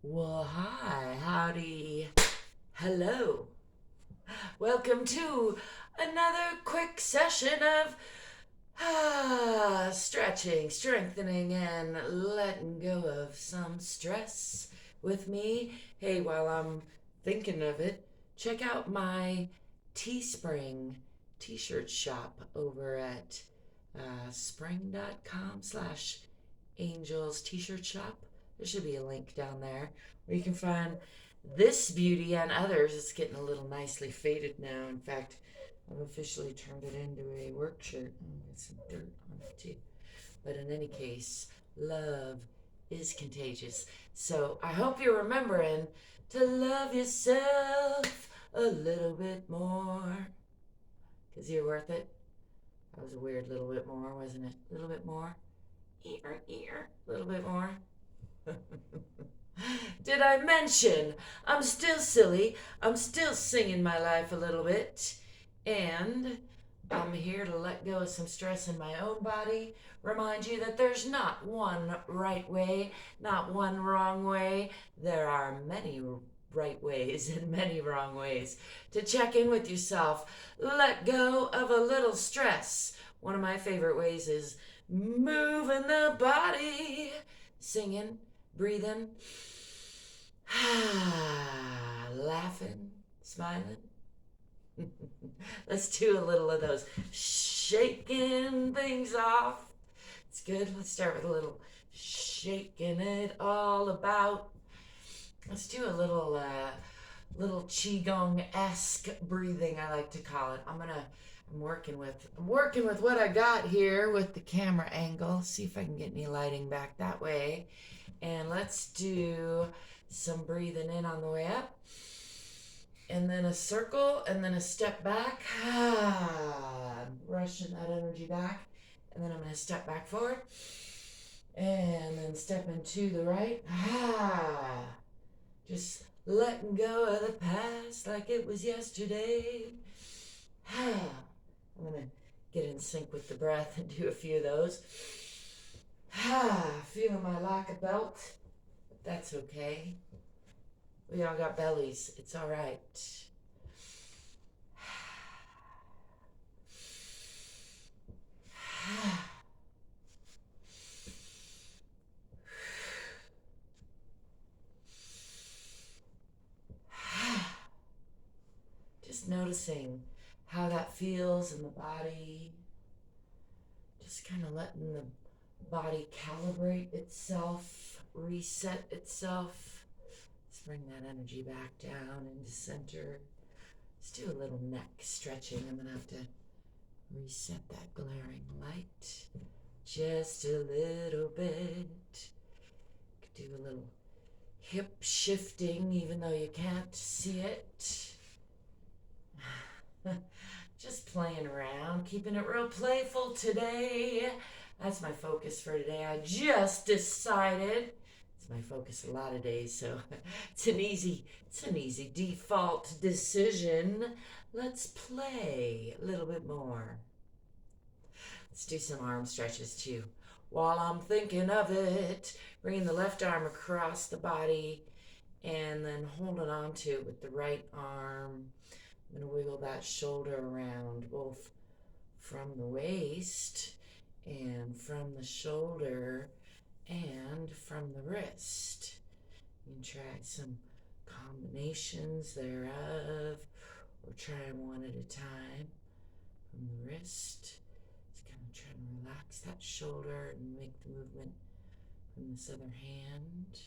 Well, hi, howdy, hello. Welcome to another quick session of stretching, strengthening, and letting go of some stress with me. Hey, while I'm thinking of it, check out my Teespring t-shirt shop over at spring.com/angels t-shirt shop. There should be a link down there where you can find this beauty and others. It's getting a little nicely faded now. In fact, I've officially turned it into a work shirt. Got some dirt on it too. But in any case, love is contagious. So I hope you're remembering to love yourself a little bit more. Because you're worth it. That was a weird little bit more, wasn't it? A little bit more. A little bit more. Did I mention I'm still silly? I'm still singing my life a little bit. And I'm here to let go of some stress in my own body. Remind you that there's not one right way, not one wrong way. There are many right ways and many wrong ways to check in with yourself. Let go of a little stress. One of my favorite ways is moving the body, singing, breathing, laughing, smiling. Let's do a little of those shaking things off. It's good. Let's start with a little shaking it all about. Let's do a little qigong-esque breathing, I like to call it. I'm working with what I got here with the camera angle. See if I can get any lighting back that way. And let's do some breathing in on the way up. And then a circle, and then a step back. Rushing that energy back. And then I'm going to step back forward. And then step into the right. Just letting go of the past like it was yesterday. I'm going to get in sync with the breath and do a few of those. Feeling my lack of belt, but that's okay. We all got bellies. It's all right. Just noticing how that feels in the body. Just kind of letting the body calibrate itself, reset itself. Let's bring that energy back down into center. Let's do a little neck stretching. I'm going to have to reset that glaring light just a little bit. Could do a little hip shifting even though you can't see it. Just playing around, keeping it real playful today. That's my focus for today. I just decided. It's my focus a lot of days, so it's an easy default decision. Let's play a little bit more. Let's do some arm stretches too. While I'm thinking of it, bringing the left arm across the body and then holding on to it with the right arm. I'm going to wiggle that shoulder around both from the waist and from the shoulder and from the wrist. You can try some combinations thereof or try them one at a time. From the wrist, just kind of trying to relax that shoulder and make the movement from this other hand.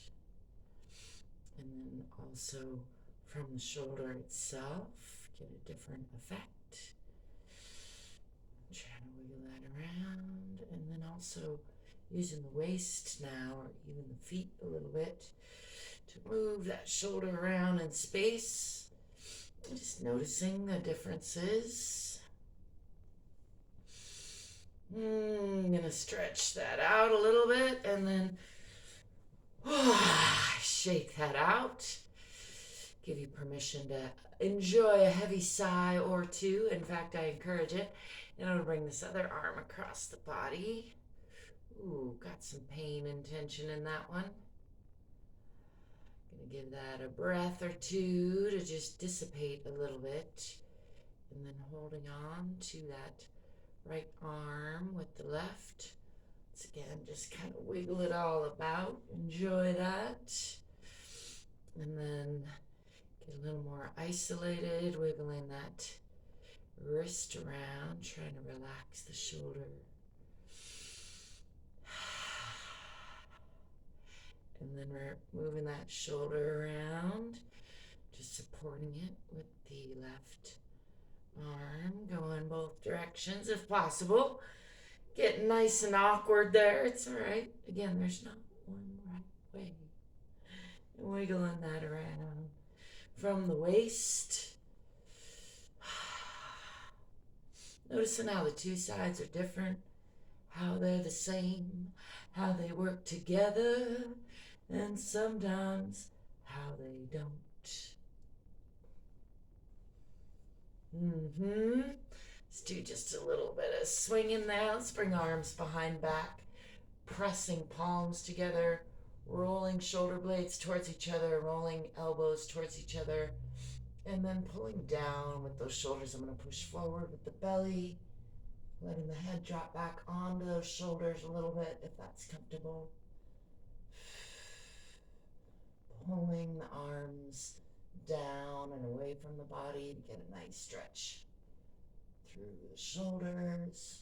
And then also from the shoulder itself, get a different effect. I'm trying to wiggle that around, and then also using the waist now, or even the feet a little bit, to move that shoulder around in space. Just noticing the differences. I'm gonna stretch that out a little bit, and then shake that out. Give you permission to enjoy a heavy sigh or two. In fact, I encourage it. And I'm going to bring this other arm across the body. Ooh, got some pain and tension in that one. give that a breath or two to just dissipate a little bit. And then holding on to that right arm with the left. Once again, just kind of wiggle it all about. Enjoy that. And then get a little more isolated, wiggling that wrist around, trying to relax the shoulder. And then we're moving that shoulder around, just supporting it with the left arm, going both directions if possible. Getting nice and awkward there. It's all right. Again, there's not one right way. And wiggling that around from the waist. Noticing how the two sides are different, how they're the same, how they work together, and sometimes how they don't. Let's do just a little bit of swinging there. Let's bring arms behind back, pressing palms together, rolling shoulder blades towards each other, rolling elbows towards each other, and then pulling down with those shoulders. I'm going to push forward with the belly, letting the head drop back onto those shoulders a little bit if that's comfortable. Pulling the arms down and away from the body to get a nice stretch through the shoulders.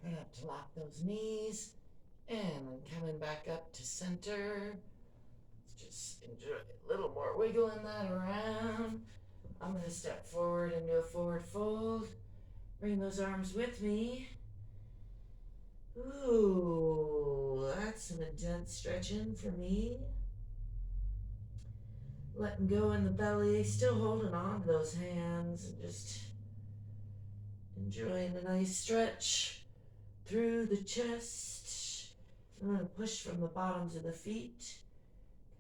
Try not to lock those knees. And then coming back up to center. Let's just enjoy a little more wiggling that around. I'm going to step forward into a forward fold. Bring those arms with me. Ooh, that's some intense stretching for me. Letting go in the belly, still holding on to those hands and just enjoying a nice stretch through the chest. I'm going to push from the bottoms of the feet,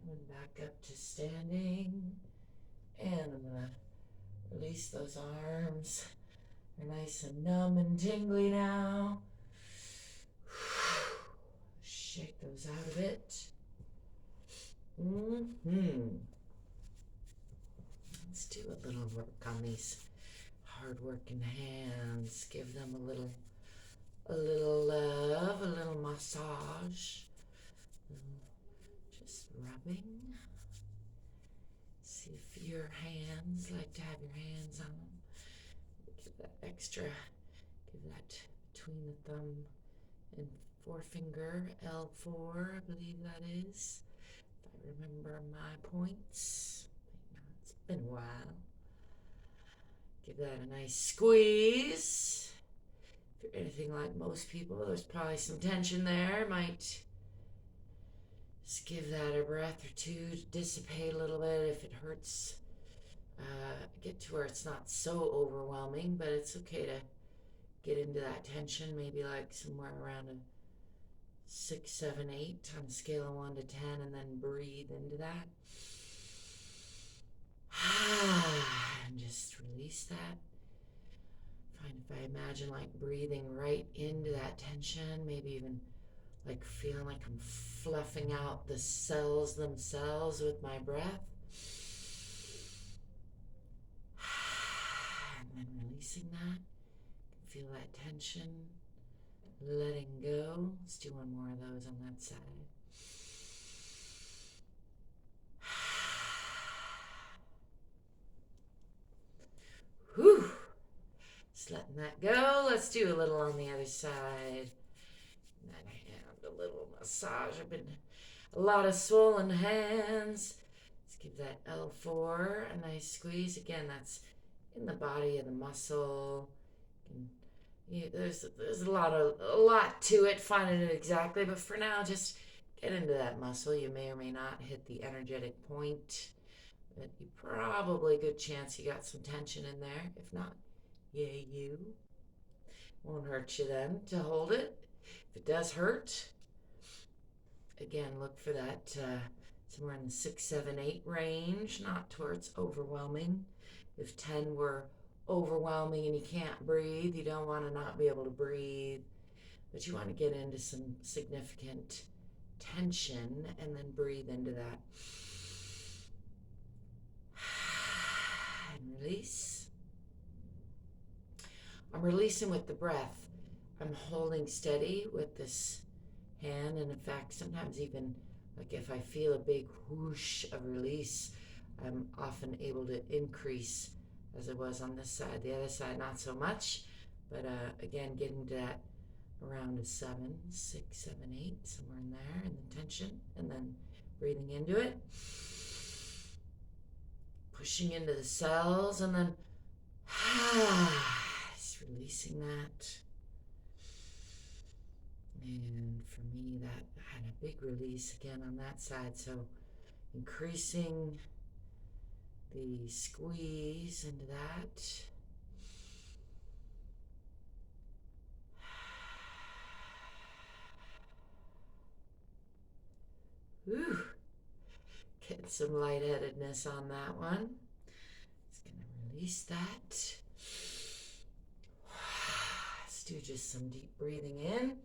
coming back up to standing, and I'm going to release those arms. They're nice and numb and tingly now. Shake those out a bit. Let's do a little work on these hard-working hands. Give them a little love, a little massage. Just rubbing. See if your hands like to have your hands on them. Give that extra, give that between the thumb and forefinger, L4, I believe that is. If I remember my points. It's been a while. Give that a nice squeeze. If you're anything like most people, there's probably some tension there. Might just give that a breath or two to dissipate a little bit if it hurts. Get to where it's not so overwhelming, but it's okay to get into that tension, maybe like somewhere around a 6, 7, 8 on a scale of 1 to 10, and then breathe into that. And just release that. Find if I imagine like breathing right into that tension, maybe even like feeling like I'm fluffing out the cells themselves with my breath. And then releasing that. Feel that tension, letting go. Let's do one more of those on that side. Whew. Just letting that go. Let's do a little on the other side. That hand, a little massage. I've been a lot of swollen hands. Let's give that L4 a nice squeeze. Again, that's in the body of the muscle. Yeah, there's a lot to it, finding it exactly, but for now, just get into that muscle. You may or may not hit the energetic point, but you probably good chance you got some tension in there. If not, yay you. Won't hurt you then to hold it. If it does hurt, again, look for that somewhere in the 6, 7, 8 range, not towards overwhelming. If 10 were overwhelming and you can't breathe, you don't want to not be able to breathe, but you want to get into some significant tension, and then breathe into that. And release. I'm releasing with the breath. I'm holding steady with this hand, and in fact, sometimes even like if I feel a big whoosh of release, I'm often able to increase as it was on this side. The other side, not so much, but again, getting to that around a 7, 6, 7, 8, somewhere in there, and then tension, and then breathing into it, pushing into the cells, and then just releasing that. And for me, that had a big release again on that side, so increasing the squeeze into that. Ooh, get some lightheartedness on that one. Just gonna release that. Let's do just some deep breathing in.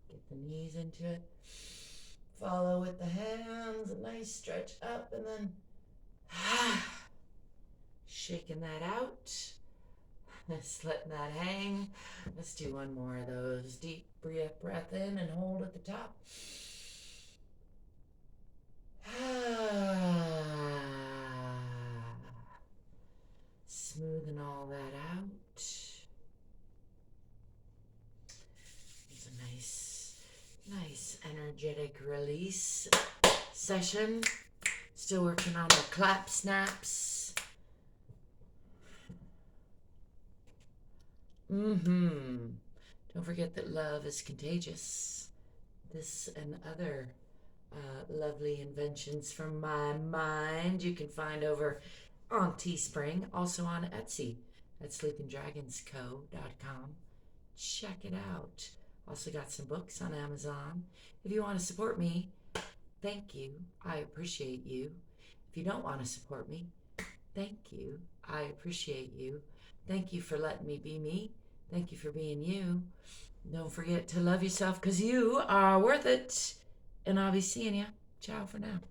Get the knees into it. Follow with the hands, a nice stretch up, and then shaking that out. Just letting that hang. Let's do one more of those. Deep breath in and hold at the top. Smoothing all that out. It's a nice energetic release session. Still working on the clap snaps. Don't forget that love is contagious. This and other lovely inventions from my mind you can find over on Teespring, also on Etsy at sleepingdragonsco.com. Check it out. Also got some books on Amazon. If you want to support me, thank you. I appreciate you. If you don't want to support me, thank you. I appreciate you. Thank you for letting me be me. Thank you for being you. Don't forget to love yourself because you are worth it. And I'll be seeing you. Ciao for now.